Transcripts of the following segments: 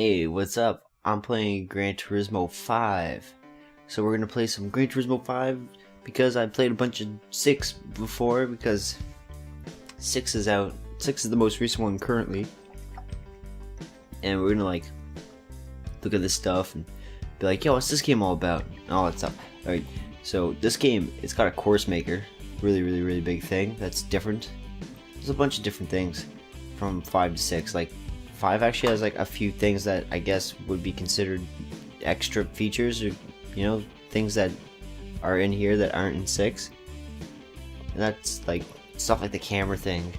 Hey, what's up? I'm playing Gran Turismo 5. So we're gonna play some Gran Turismo 5 because I played a bunch of 6 before because 6 is out. 6 is the most recent one currently. And we're gonna look at this stuff and be like, yo, what's this game all about? And all that stuff. Alright, so this game, it's got a course maker. Really big thing that's different. There's a bunch of different things from 5 to 6. 5 actually has a few things that I guess would be considered extra features, or things that are in here that aren't in 6. And that's stuff like the camera thing,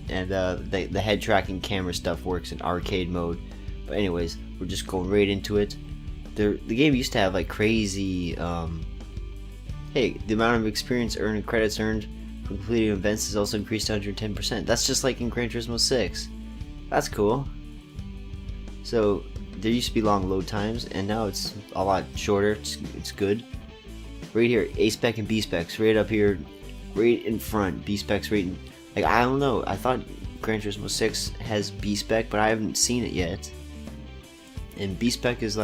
and the head tracking camera stuff works in arcade mode. But anyways, we're just going right into it. The game used to have crazy hey, the amount of experience earned and credits earned for completing events is also increased to 110%. That's just like in Gran Turismo 6. That's cool. So there used to be long load times, and now it's a lot shorter. It's good. Right here, A spec and B specs, right up here, right in front. B specs right in, I don't know. I thought Gran Turismo 6 has B spec, but I haven't seen it yet. And B spec is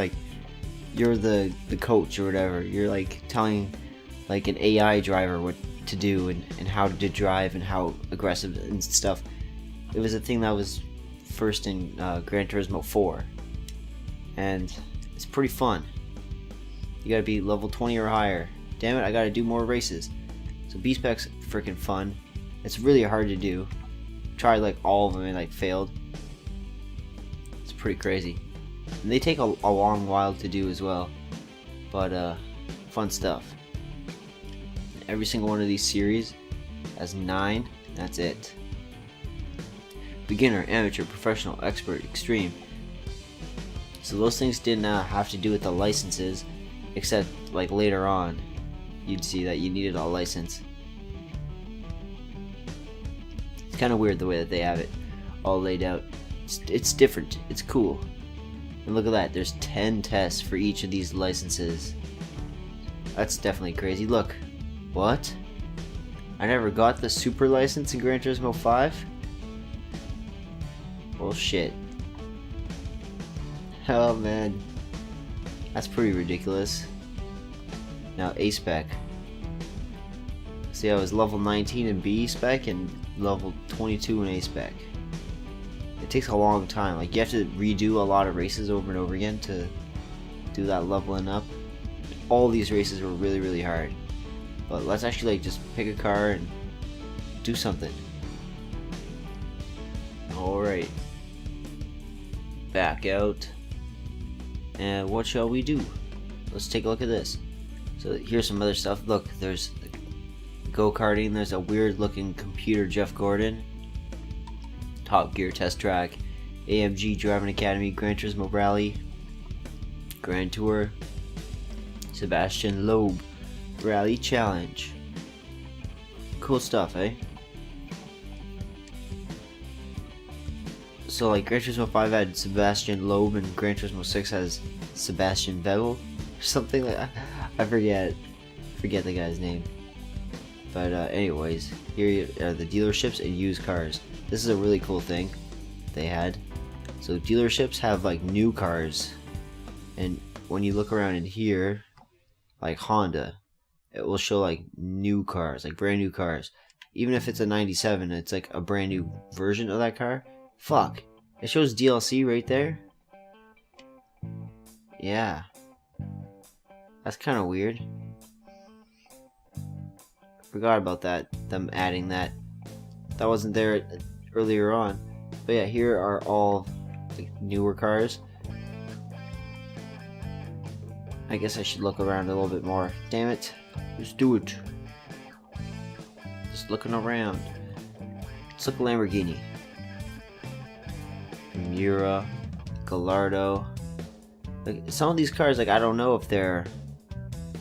you're the coach or whatever. You're telling an AI driver what to do and how to drive and how aggressive and stuff. It was a thing that was first in Gran Turismo 4, and it's pretty fun. You gotta be level 20 or higher. Damn it, I gotta do more races. So B-Spec's freaking fun. It's really hard to do. Tried all of them and failed. It's pretty crazy. And they take a long while to do as well. But fun stuff. Every single one of these series has 9. That's it. Beginner, amateur, professional, expert, extreme. So those things didn't have to do with the licenses, except later on you'd see that you needed a license. It's kind of weird the way that they have it all laid out. It's different. It's cool. And look at that. There's 10 tests for each of these licenses. That's definitely crazy. Look. What? I never got the super license in Gran Turismo 5? Well, shit. Oh man. That's pretty ridiculous. Now A spec. See, I was level 19 in B spec and level 22 in A spec. It takes a long time. You have to redo a lot of races over and over again to do that leveling up. All these races were really hard. But let's actually just pick a car and do something. Alright. Back out. And what shall we do? Let's take a look at this. So here's some other stuff. Look, there's go-karting. There's a weird looking computer Jeff Gordon. Top Gear Test Track. AMG Driving Academy. Gran Turismo Rally. Grand Tour. Sebastian Loeb Rally Challenge. Cool stuff, eh? So Gran Turismo 5 had Sebastian Loeb and Gran Turismo 6 has Sebastian Vettel or something like that. I forget the guy's name. But anyways, here are the dealerships and used cars. This is a really cool thing they had. So dealerships have new cars, and when you look around in here, Honda, it will show new cars, brand new cars. Even if it's a 97, it's a brand new version of that car. Fuck, it shows DLC right there. Yeah, that's kind of weird. Forgot about that, them adding that. That wasn't there earlier on. But yeah, here are all newer cars. I guess I should look around a little bit more. Damn it. Let's do it. Just looking around. Let's look at Lamborghini. Miura. Gallardo. Some of these cars, I don't know if they're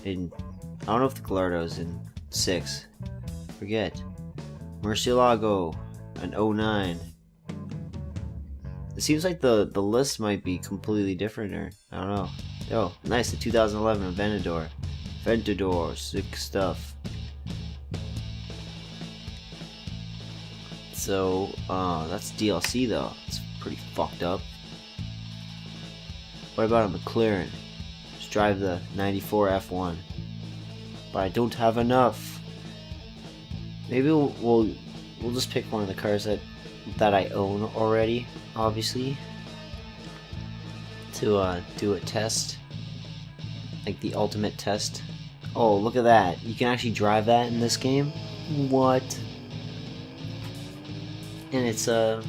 in... I don't know if the Gallardo's in 6. Forget. Murcielago. An 09. It seems the list might be completely different, or I don't know. Oh, nice, the 2011 Aventador. Aventador, sick stuff. So, that's DLC though. It's pretty fucked up. What about a McLaren? Let's drive the 94 F1. But I don't have enough. Maybe we'll just pick one of the cars that I own already, obviously, to do a test, like the ultimate test. Oh, look at that! You can actually drive that in this game. What? And it's a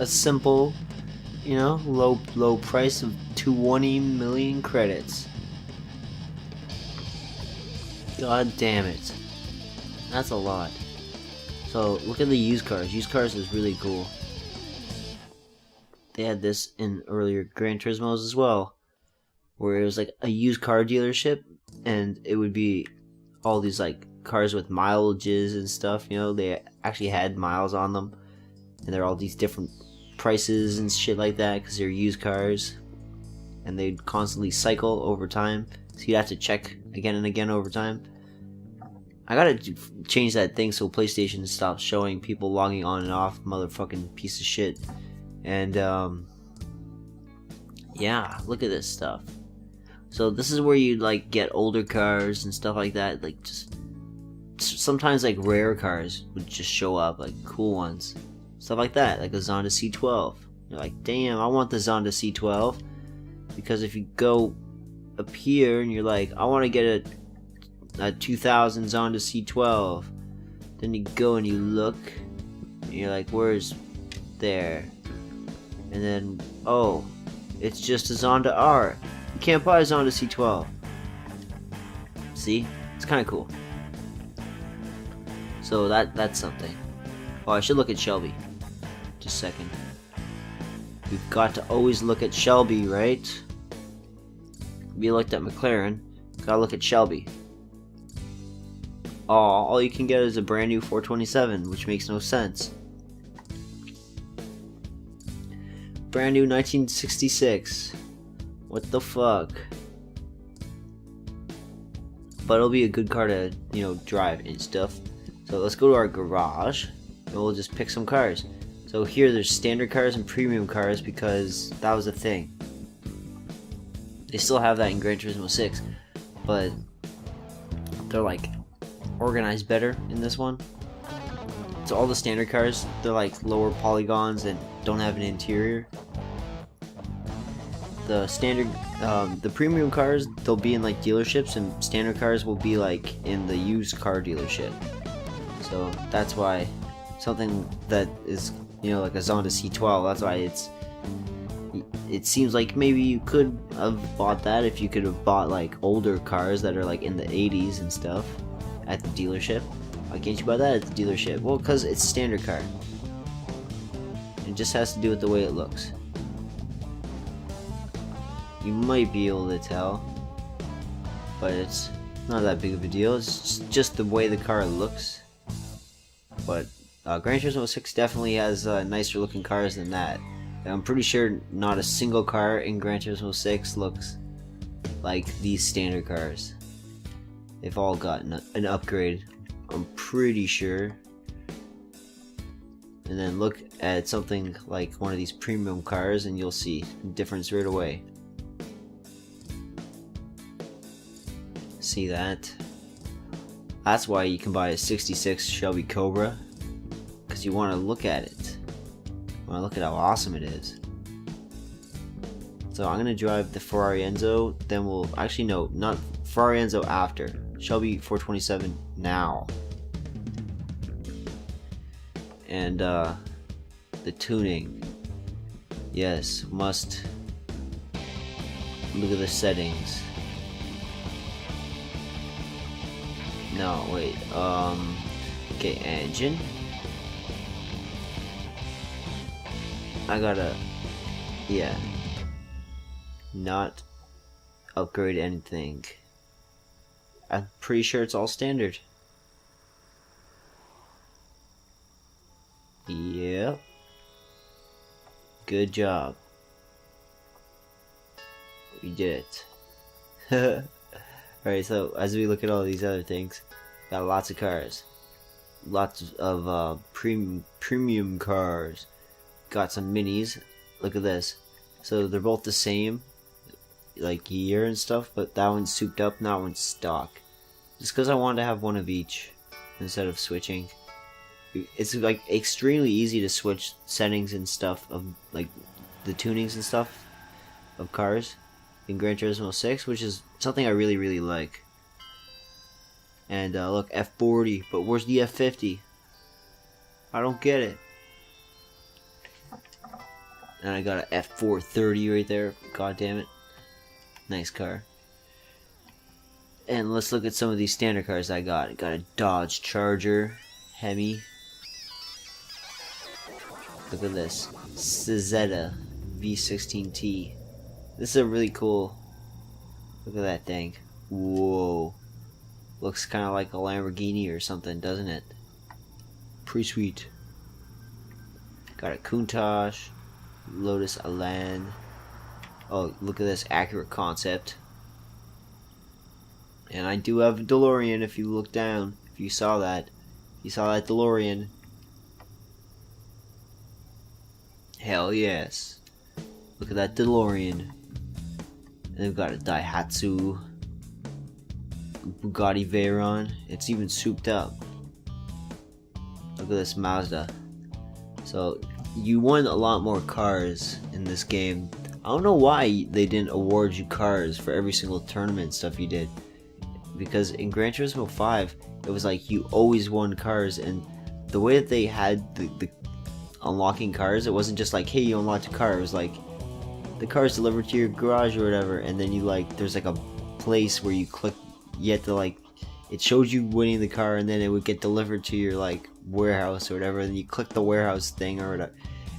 simple, you know, low price of 220 million credits. God damn it. That's a lot. So look at the used cars. Used cars is really cool. They had this in earlier Gran Turismos as well, where it was like a used car dealership, and it would be all these like cars with mileages and stuff. You know, they actually had miles on them, and they're all these different prices and shit like that because they're used cars, and they'd constantly cycle over time. So you'd have to check again and again over time. I gotta change that thing so PlayStation stops showing people logging on and off, motherfucking piece of shit. And yeah, look at this stuff. So this is where you like get older cars and stuff like that. Like just sometimes like rare cars would just show up, like cool ones, stuff like that, like a Zonda C12. You're like, damn, I want the Zonda C12, because if you go up here and you're like, I want to get a 2000 Zonda C12, then you go and you look and you're like, where's there? And then, oh, it's just a Zonda R. You can't buy a Zonda C12. See? It's kind of cool. So that's something. Oh, I should look at Shelby. Just a second. We've got to always look at Shelby, right? We looked at McLaren. Gotta look at Shelby. Oh, all you can get is a brand new 427, which makes no sense. Brand new 1966. What the fuck? But it'll be a good car to, you know, drive and stuff. So let's go to our garage and we'll just pick some cars. So here there's standard cars and premium cars because that was a thing. They still have that in Gran Turismo 6, but they're like organized better in this one. So all the standard cars, they're like lower polygons and don't have an interior. The standard, the premium cars, they'll be in like dealerships, and standard cars will be like in the used car dealership. So that's why something that is, you know, like a Zonda C12, that's why it seems like maybe you could have bought that if you could have bought like older cars that are like in the 80s and stuff at the dealership. Why can't you buy that at the dealership? Well, because it's a standard car. It just has to do with the way it looks. You might be able to tell, but it's not that big of a deal. It's just the way the car looks. But Gran Turismo 6 definitely has nicer looking cars than that. And I'm pretty sure not a single car in Gran Turismo 6 looks like these standard cars. They've all gotten an upgrade, I'm pretty sure. And then look at something like one of these premium cars and you'll see the difference right away. See that? That's why you can buy a 66 Shelby Cobra, because you want to look at it. You want to look at how awesome it is. So I'm going to drive the Ferrari Enzo, then we'll, actually no, not Ferrari Enzo after. Shelby 427 now. And the tuning. Yes, must look at the settings. No, wait, okay, engine. I gotta, yeah, not upgrade anything. I'm pretty sure it's all standard. Yep. Good job. We did it. Alright, so as we look at all these other things, got lots of cars. Lots of premium cars. Got some minis. Look at this. So they're both the same. like year and stuff, but that one's souped up, and that one's stock. Just because I wanted to have one of each instead of switching. It's like extremely easy to switch settings and stuff of like the tunings and stuff of cars in Gran Turismo 6, which is something I really like. And look, F40, but where's the F50? I don't get it. And I got an F430 right there. God damn it. Nice car. And let's look at some of these standard cars I got. I got a Dodge Charger Hemi. Look at this. Cizetta V16T. This is a really cool. Look at that thing. Whoa. Looks kind of like a Lamborghini or something, doesn't it? Pretty sweet. Got a Countach. Lotus Elan. Oh, look at this accurate concept. And I do have a DeLorean if you look down. If you saw that. You saw that DeLorean. Hell yes. Look at that DeLorean. And they've got a Daihatsu Bugatti Veyron. It's even souped up. Look at this Mazda. So you won a lot more cars in this game. I don't know why they didn't award you cars for every single tournament stuff you did. Because in Gran Turismo 5, it was like you always won cars, and the way that they had the unlocking cars, it wasn't just like, hey, you unlocked a car. It was like the car's delivered to your garage or whatever, and then you like there's like a place where you click, you had to like, it showed you winning the car, and then it would get delivered to your like warehouse or whatever, and you click the warehouse thing or whatever,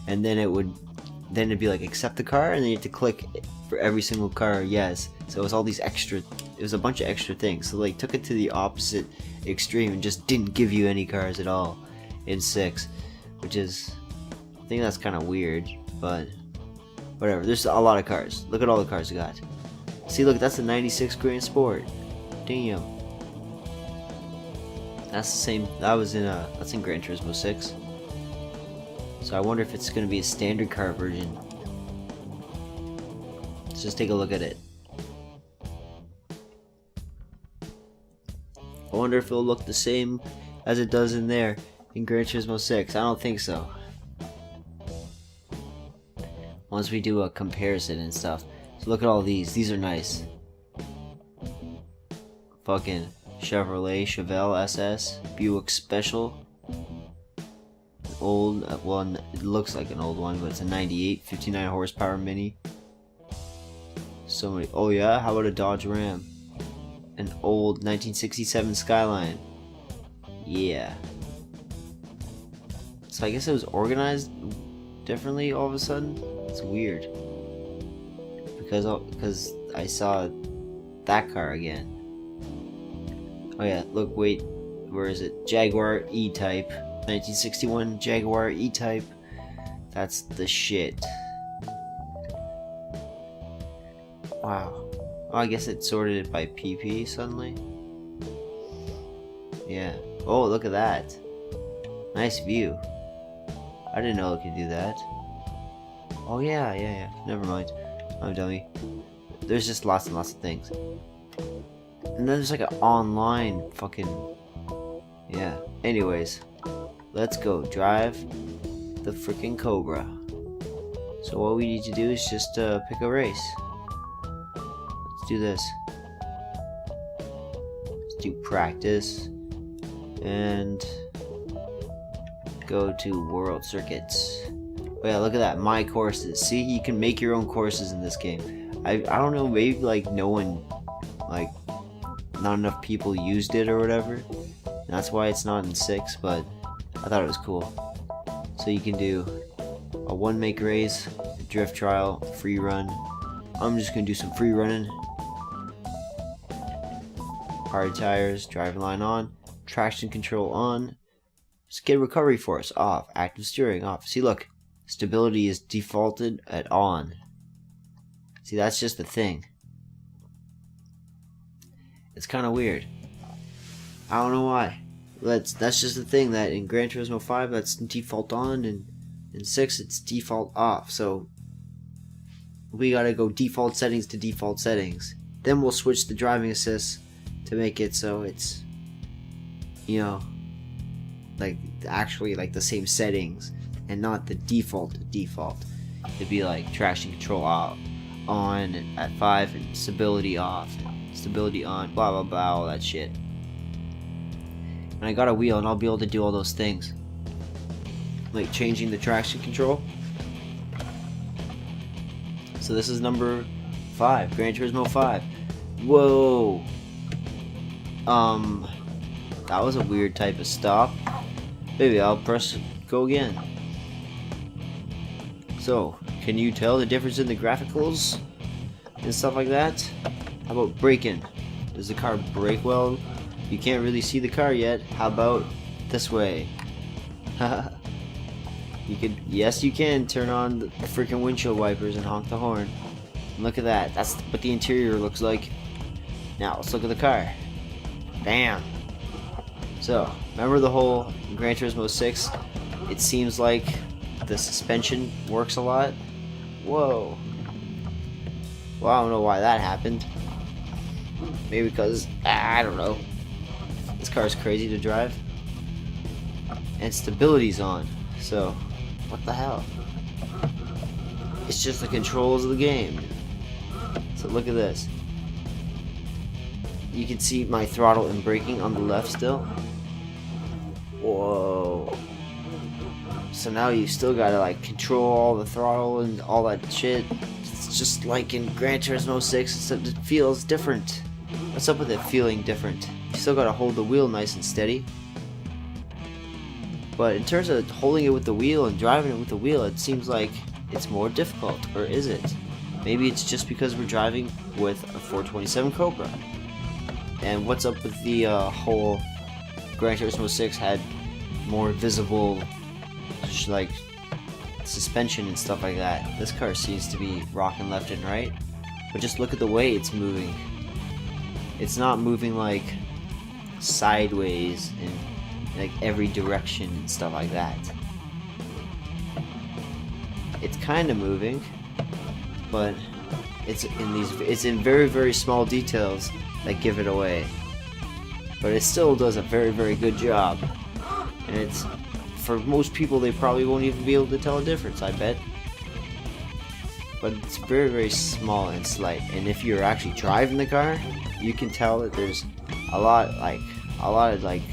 and then it'd be like accept the car, and then you have to click for every single car yes. So it was all these extra, it was a bunch of extra things. So like took it to the opposite extreme and just didn't give you any cars at all in 6, which is, I think that's kind of weird, but whatever. There's a lot of cars. Look at all the cars we got. See, look, that's a 96 Grand Sport. Damn. That's the same. That was in that's in Gran Turismo 6. So I wonder if it's gonna be a standard car version. Let's just take a look at it. I wonder if it'll look the same as it does in there in Gran Turismo 6. I don't think so. Once we do a comparison and stuff. So look at all these. These are nice. Fucking Chevelle SS, Buick Special. Old one, it looks like an old one, but it's a 98, 59 horsepower Mini. So many. Oh yeah, how about a Dodge Ram? An old 1967 Skyline. Yeah. So I guess it was organized differently all of a sudden. It's weird. Because I saw that car again. Oh yeah, look, wait, where is it? Jaguar E-Type. 1961 Jaguar E-Type. That's the shit. Wow. Oh, I guess it sorted it by PP suddenly. Yeah. Oh, look at that. Nice view. I didn't know it could do that. Oh yeah. Never mind. I'm a dummy. There's just lots and lots of things. And then there's like an online fucking... Yeah. Anyways. Let's go drive the freaking Cobra. So what we need to do is just pick a race. Let's do this. Let's do practice. And go to World Circuits. Oh yeah, look at that. My courses. See, you can make your own courses in this game. I don't know, maybe like no one, like not enough people used it or whatever. That's why it's not in 6, but I thought it was cool. So you can do a one make race, a drift trial, free run. I'm just gonna do some free running. Hard tires, driving line on, traction control on, skid recovery force off, active steering off. See, look, stability is defaulted at on. See, that's just the thing. It's kind of weird. I don't know why. That's just the thing, that in Gran Turismo 5 that's default on, and in 6 it's default off. So we gotta go default settings to default settings. Then we'll switch the driving assist to make it so it's, you know, like actually like the same settings and not the default. It'd be like traction control on at 5 and stability off, stability on, blah blah blah, all that shit. And I got a wheel and I'll be able to do all those things, like changing the traction control. So this is number 5, Gran Turismo 5. Whoa. That was a weird type of stop. Maybe I'll press go again. So, can you tell the difference in the graphicals and stuff like that? How about braking? Does the car brake well? You can't really see the car yet. How about this way? You could, yes you can turn on the freaking windshield wipers and honk the horn. And look at that. That's what the interior looks like. Now let's look at the car. Bam. So, remember the whole Gran Turismo 6? It seems like the suspension works a lot. Whoa. Well, I don't know why that happened. Maybe because, I don't know. This car is crazy to drive. And stability's on. So, what the hell? It's just the controls of the game. So look at this. You can see my throttle and braking on the left still. Whoa. So now you still gotta like control all the throttle and all that shit. It's just like in Gran Turismo 6, except it feels different. What's up with it feeling different? You still gotta hold the wheel nice and steady. But in terms of holding it with the wheel and driving it with the wheel, it seems like it's more difficult. Or is it? Maybe it's just because we're driving with a 427 Cobra. And what's up with the whole Gran Turismo 6 had more visible like suspension and stuff like that. This car seems to be rocking left and right, but just look at the way it's moving. It's not moving like sideways in like every direction and stuff like that. It's kind of moving, but it's in very, very small details that give it away. But it still does a very, very good job. And it's, for most people, they probably won't even be able to tell a difference, I bet. But it's very, very small and slight. And if you're actually driving the car, you can tell that there's a lot of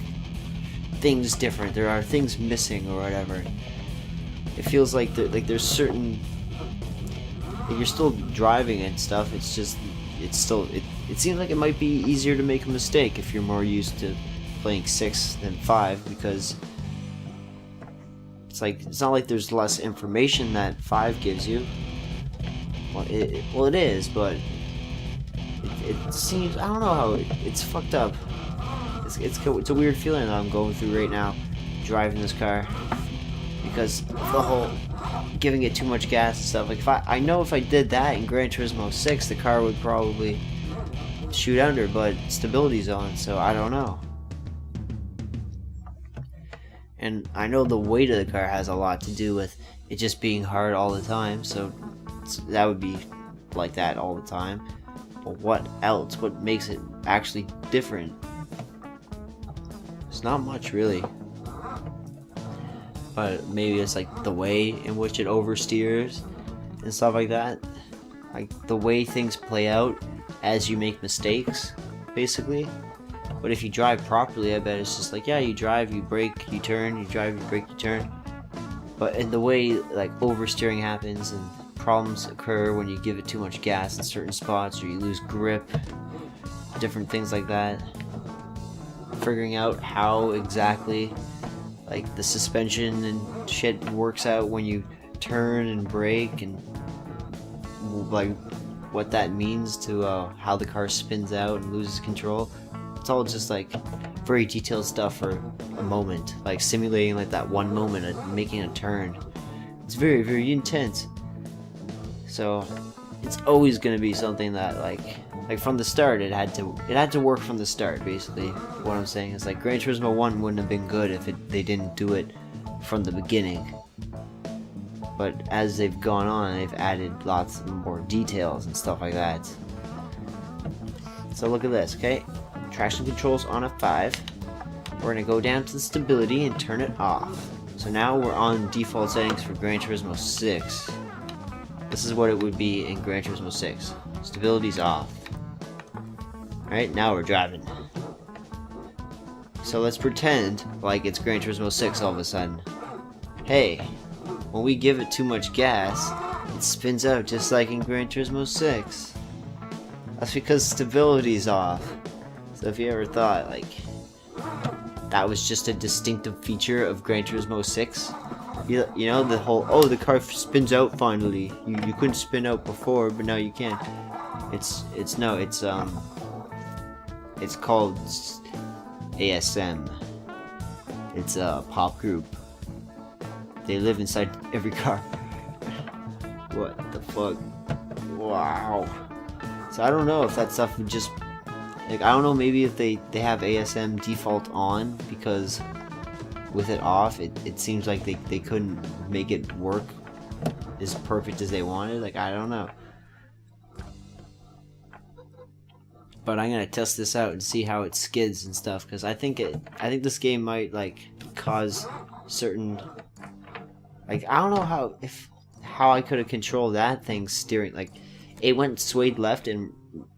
things different. There are things missing or whatever. It feels like there's certain, like you're still driving and stuff. It's just, it seems like it might be easier to make a mistake if you're more used to playing 6 than 5, because it's not like there's less information that 5 gives you. Well, it is, but it seems, I don't know how it's fucked up. It's a weird feeling that I'm going through right now, driving this car, because the whole giving it too much gas and stuff. Like I know if I did that in Gran Turismo 6, the car would probably shoot under, but stability's on, so I don't know. And I know the weight of the car has a lot to do with it just being hard all the time, so that would be like that all the time. But what else? What makes it actually different? It's not much, really. But maybe it's like the way in which it oversteers and stuff like that. Like the way things play out as you make mistakes, basically. But if you drive properly, I bet it's just like, yeah, you drive, you brake, you turn, you drive, you brake, you turn. But in the way like oversteering happens and problems occur when you give it too much gas in certain spots, or you lose grip, different things like that. Figuring out how exactly like the suspension and shit works out when you turn and brake, and like what that means to how the car spins out and loses control. It's all just like very detailed stuff for a moment, like simulating like that one moment of making a turn. It's very, very intense. So it's always gonna be something that like from the start it had to work from the start. Basically, what I'm saying is like Gran Turismo 1 wouldn't have been good if they didn't do it from the beginning. but as they've gone on, they've added lots more details and stuff like that. So look at this, okay? Traction controls on a 5. We're gonna go down to the stability and turn it off. So now we're on default settings for Gran Turismo 6. This is what it would be in Gran Turismo 6. Stability's off. Alright, now we're driving. So let's pretend like it's Gran Turismo 6 all of a sudden. Hey, when we give it too much gas, it spins out just like in Gran Turismo 6. That's because stability's off. So if you ever thought, like, that was just a distinctive feature of Gran Turismo 6, you know, the whole, oh, the car spins out finally. You couldn't spin out before, but now you can. It's called ASM. It's a pop group. They live inside every car. What the fuck? Wow. So I don't know if that stuff would just, like, I don't know, maybe if they have ASM default on, because with it off, it seems like they couldn't make it work as perfect as they wanted. Like, I don't know. But I'm gonna test this out and see how it skids and stuff, because I think this game might, like, cause certain, like, I don't know how I could have controlled that thing steering. Like, it went swayed left, and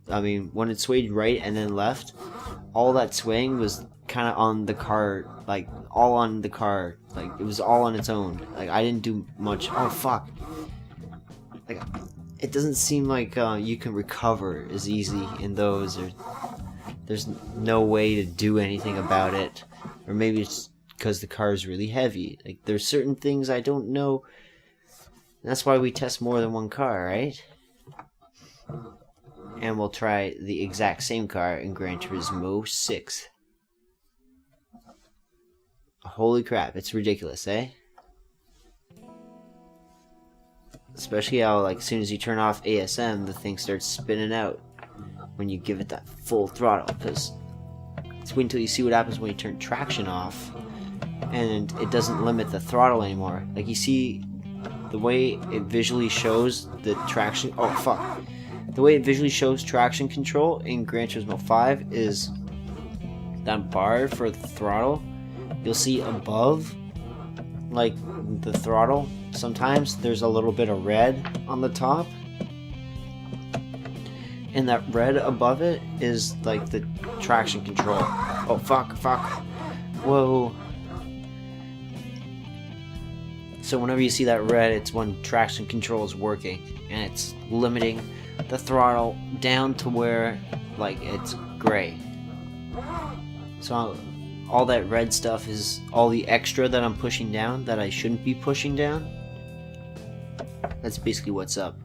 I mean, when it swayed right and then left, all that swaying was kind of on the car, like, all on the car, like, it was all on its own. Like, I didn't do much. Oh fuck. Like, it doesn't seem like you can recover as easy in those, or there's no way to do anything about it. Or maybe it's because the car is really heavy. Like, there's certain things I don't know. That's why we test more than one car, right? And we'll try the exact same car in Gran Turismo 6. Holy crap, it's ridiculous, eh? Especially how, like, as soon as you turn off ASM, the thing starts spinning out when you give it that full throttle. Because it's wait until you see what happens when you turn traction off, and it doesn't limit the throttle anymore. Like, you see the way it visually shows the traction. Oh fuck! The way it visually shows traction control in Gran Turismo 5 is that bar for the throttle. You'll see above, like, the throttle, sometimes there's a little bit of red on the top, and that red above it is like the traction control. Oh fuck, whoa. So whenever you see that red, it's when traction control is working, and it's limiting the throttle down to where, like, it's gray. So all that red stuff is all the extra that I'm pushing down that I shouldn't be pushing down. That's basically what's up.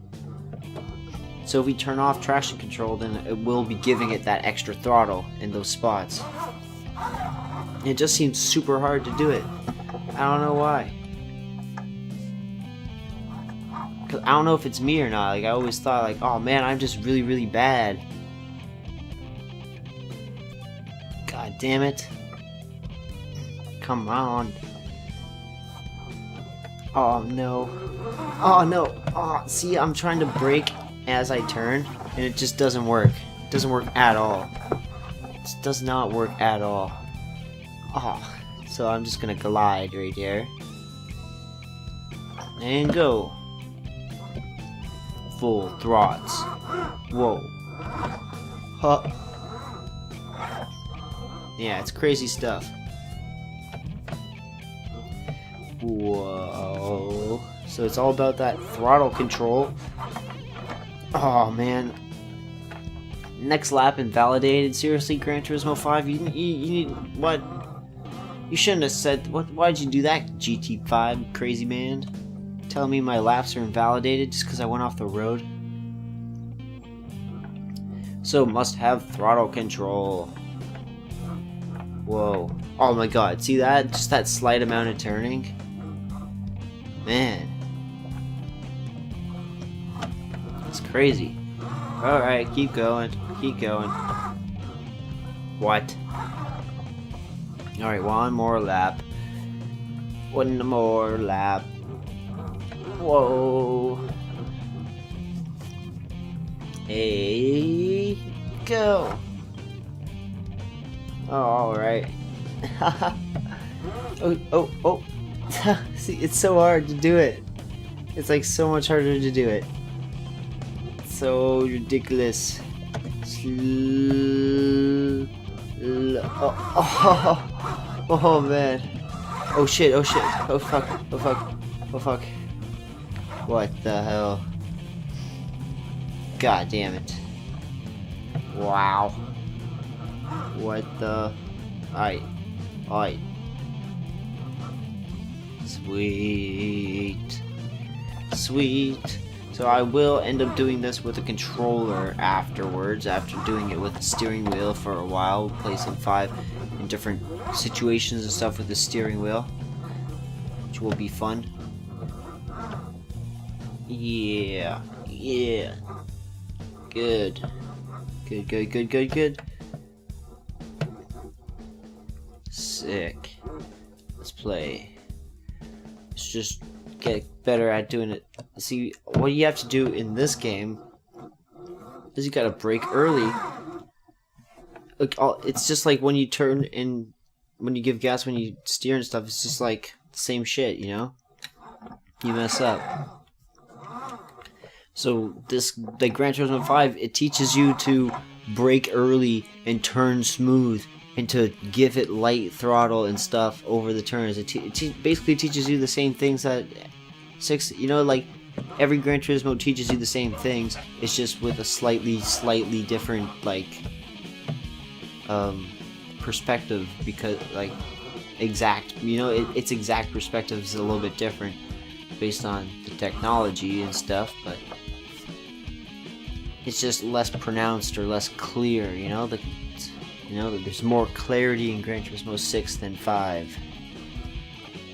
So if we turn off traction control, then it will be giving it that extra throttle in those spots. It just seems super hard to do it. I don't know why. Cause I don't know if it's me or not. Like, I always thought, like, oh man, I'm just really, really bad. God damn it. Come on. Oh no. Oh no. Oh, see, I'm trying to brake as I turn, and it just doesn't work. It doesn't work at all. It does not work at all. Oh, so I'm just gonna glide right here. And go. Full throts. Whoa. Huh. Yeah, it's crazy stuff. Whoa. So it's all about that throttle control. Oh man. Next lap invalidated. Seriously, Gran Turismo 5? You need what? You shouldn't have said. Why'd you do that, GT5, crazy man? Telling me my laps are invalidated just because I went off the road? So must have throttle control. Whoa. Oh my god, see that? Just that slight amount of turning? Man. It's crazy. Alright, keep going. Keep going. What? Alright, one more lap. One more lap. Whoa. Hey, go. Oh, alright. Oh. See, it's so hard to do it. It's like so much harder to do it. It's so ridiculous. Oh man. Oh shit. Oh fuck. What the hell? God damn it. Wow. What the? Alright. Sweet. So I will end up doing this with a controller afterwards, after doing it with the steering wheel for a while, placing 5 in different situations and stuff with the steering wheel, which will be fun. Yeah. Good. Sick. Let's play. Let's just get better at doing it. See, what you have to do in this game is you gotta brake early. Like, it's just like when you turn and when you give gas, when you steer and stuff, it's just like the same shit, you know? You mess up. So this, like Gran Turismo 5, it teaches you to brake early and turn smooth, and to give it light throttle and stuff over the turns. It basically teaches you the same things that 6, you know, like every Gran Turismo teaches you the same things. It's just with a slightly different, like, perspective, because, like, exact, you know, its exact perspective is a little bit different based on the technology and stuff, but it's just less pronounced or less clear, you know. There's more clarity in Gran Turismo 6 than 5.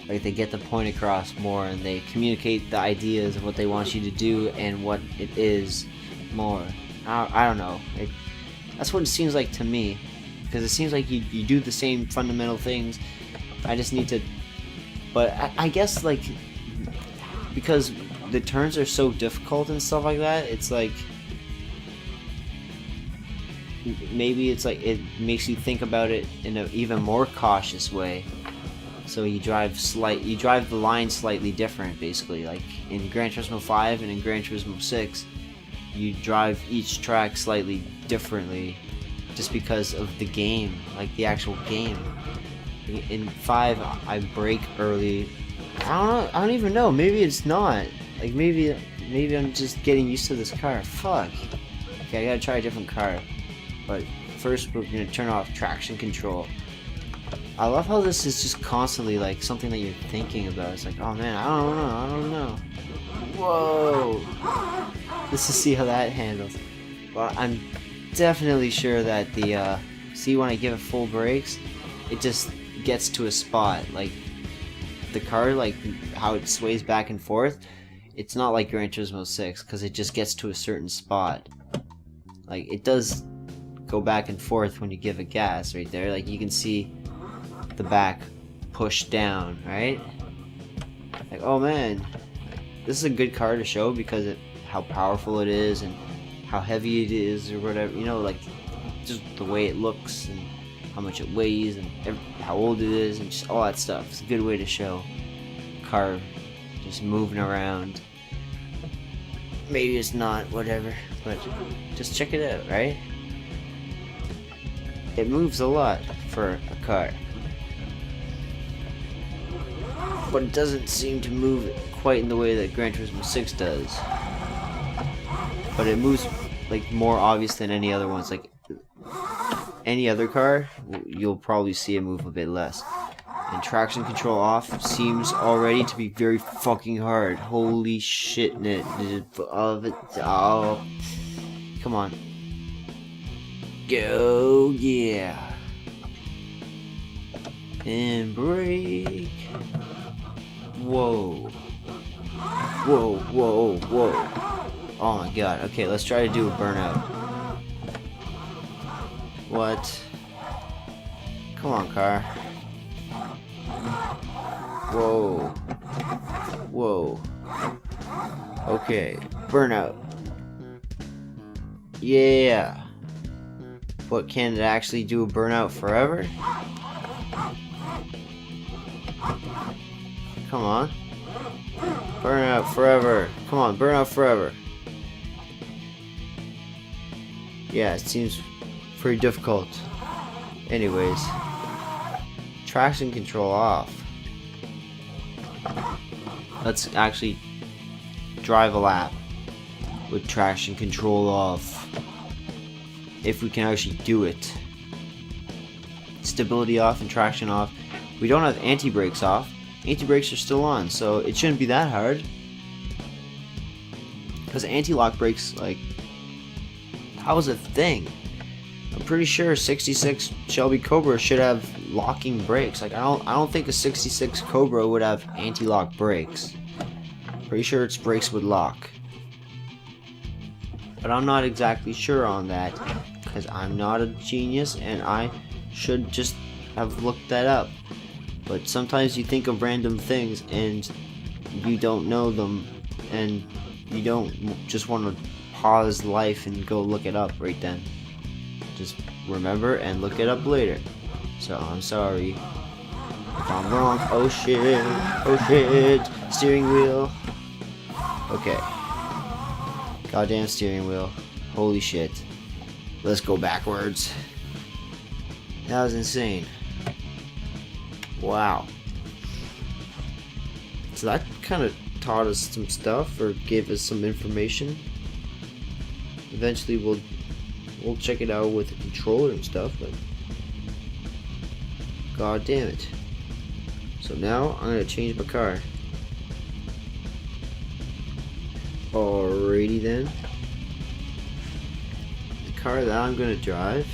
Like, they get the point across more, and they communicate the ideas of what they want you to do and what it is more. I don't know. That's what it seems like to me, because it seems like you do the same fundamental things. I just need to, but I guess, like, because the turns are so difficult and stuff like that, it's like, maybe it's like it makes you think about it in an even more cautious way. So you drive the line slightly different, basically. Like in Gran Turismo 5 and in Gran Turismo 6, you drive each track slightly differently, just because of the game, like the actual game. In 5, I brake early. I don't even know. Maybe it's not. Like maybe I'm just getting used to this car. Fuck. Okay, I gotta try a different car. But first, we're gonna turn off traction control. I love how this is just constantly like something that you're thinking about. It's like, oh man, I don't know. Whoa. Let's just see how that handles. Well, I'm definitely sure that the see, when I give it full brakes, it just gets to a spot. Like the car, like how it sways back and forth, it's not like Gran Turismo 6, because it just gets to a certain spot. Like it does go back and forth when you give it gas right there. Like you can see the back push down, right? Like, oh man, this is a good car to show because of how powerful it is and how heavy it is or whatever, you know, like just the way it looks and how much it weighs and how old it is and just all that stuff. It's a good way to show car just moving around. Maybe it's not, whatever, but just check it out, right? It moves a lot for a car, but it doesn't seem to move quite in the way that Gran Turismo 6 does. But it moves like more obvious than any other ones. Like any other car, you'll probably see it move a bit less. And traction control off seems already to be very fucking hard. Holy shit, oh, come on. Go, yeah. And brake. Whoa. Oh my god. Okay, let's try to do a burnout. What? Come on, car. Whoa. Okay, burnout. Yeah. But can it actually do a burnout forever? Come on. Burnout forever. Come on, burnout forever. Yeah, it seems pretty difficult. Anyways. Traction control off. Let's actually drive a lap with traction control off. If we can actually do it. Stability off and traction off. We don't have anti-brakes off. Anti-brakes are still on, so it shouldn't be that hard. Because anti-lock brakes, like, that was a thing. I'm pretty sure 66 Shelby Cobra should have locking brakes. Like, I don't think a 66 Cobra would have anti-lock brakes. Pretty sure its brakes would lock. But I'm not exactly sure on that, because I'm not a genius and I should just have looked that up. But sometimes you think of random things and you don't know them, and you don't just want to pause life and go look it up right then. Just remember and look it up later. So I'm sorry if I'm wrong. Oh shit, steering wheel. Okay, goddamn steering wheel, holy shit. Let's go backwards. That was insane. Wow. So that kind of taught us some stuff, or gave us some information. Eventually we'll check it out with a controller and stuff, but god damn it. So now I'm gonna change my car. Alrighty then. The car that I'm gonna drive